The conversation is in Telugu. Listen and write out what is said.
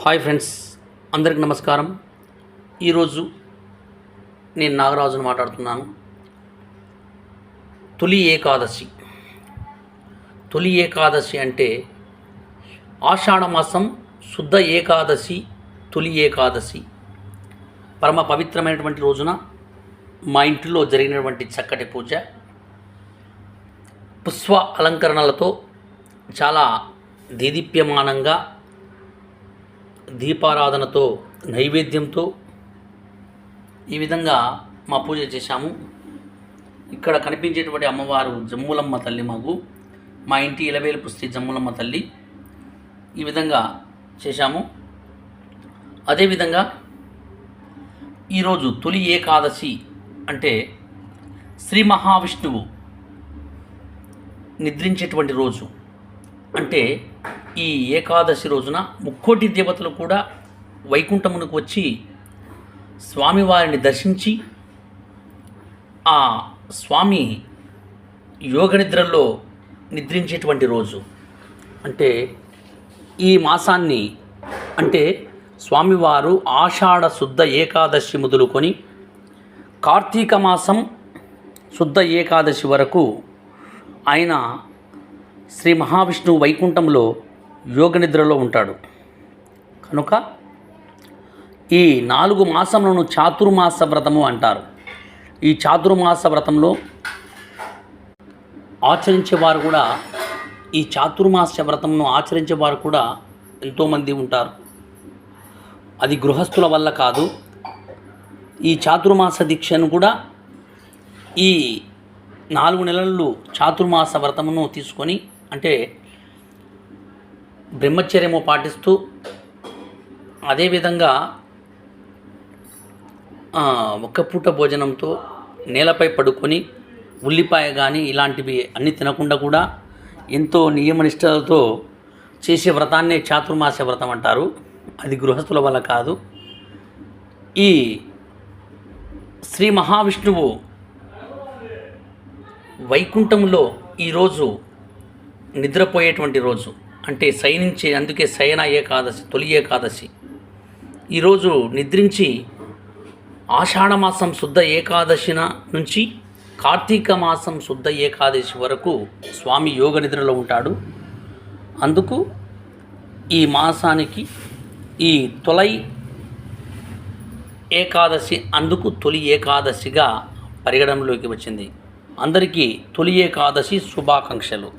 హాయ్ ఫ్రెండ్స్, అందరికి నమస్కారం. ఈరోజు నేను నాగరాజును మాట్లాడుతున్నాను. తొలి ఏకాదశి. తొలి ఏకాదశి అంటే ఆషాఢమాసం శుద్ధ ఏకాదశి, తొలి ఏకాదశి. పరమ పవిత్రమైనటువంటి రోజున మా ఇంటిలో జరిగినటువంటి చక్కటి పూజ, పుష్ప అలంకరణలతో చాలా దేదీప్యమానంగా, దీపారాధనతో, నైవేద్యంతో ఈ విధంగా మా పూజ చేశాము. ఇక్కడ కనిపించేటువంటి అమ్మవారు జమ్ములమ్మ తల్లి. మా ఇంటి ఇలవేలుపు శ్రీ జమ్ములమ్మ తల్లి. ఈ విధంగా చేశాము. అదేవిధంగా ఈరోజు తొలి ఏకాదశి అంటే శ్రీ మహావిష్ణువు నిద్రించేటువంటి రోజు. అంటే ఈ ఏకాదశి రోజున ముక్కోటి దేవతలు కూడా వైకుంఠమునకు వచ్చి స్వామివారిని దర్శించి ఆ స్వామి యోగనిద్రలో నిద్రించేటువంటి రోజు. అంటే ఈ మాసాన్ని, అంటే స్వామివారు ఆషాఢ శుద్ధ ఏకాదశి మొదలుకొని కార్తీక మాసం శుద్ధ ఏకాదశి వరకు ఆయన శ్రీ మహావిష్ణువు వైకుంఠంలో యోగనిద్రలో ఉంటాడు. కనుక ఈ 4 మాసములను చాతుర్మాస వ్రతము అంటారు. ఈ చాతుర్మాస వ్రతంలో ఆచరించేవారు కూడా, ఈ చాతుర్మాస వ్రతంను ఆచరించేవారు కూడా ఎంతోమంది ఉంటారు. అది గృహస్థుల వల్ల కాదు. ఈ చాతుర్మాస దీక్షను కూడా ఈ 4 నెలలు చాతుర్మాస వ్రతమును తీసుకొని, అంటే బ్రహ్మచర్యము పాటిస్తూ, అదేవిధంగా ఒక్క పూట భోజనంతో నేలపై పడుకొని ఉల్లిపాయ కానీ ఇలాంటివి అన్నీ తినకుండా కూడా ఎంతో నియమనిష్టలతో చేసే వ్రతాన్నే చాతుర్మాస వ్రతం అంటారు. అది గృహస్థుల వల్ల కాదు. ఈ శ్రీ మహావిష్ణువు వైకుంఠంలో ఈరోజు నిద్రపోయేటువంటి రోజు. అంటే శయనించే, అందుకే శయన ఏకాదశి, తొలి ఏకాదశి. ఈరోజు నిద్రించి ఆషాఢమాసం శుద్ధ ఏకాదశి నుంచి కార్తీక మాసం శుద్ధ ఏకాదశి వరకు స్వామి యోగ నిద్రలో ఉంటాడు. అందుకు ఈ మాసానికి ఈ తొలి ఏకాదశి, అందుకు తొలి ఏకాదశిగా పరిగణనలోకి వచ్చింది. అందరికీ తొలి ఏకాదశి శుభాకాంక్షలు.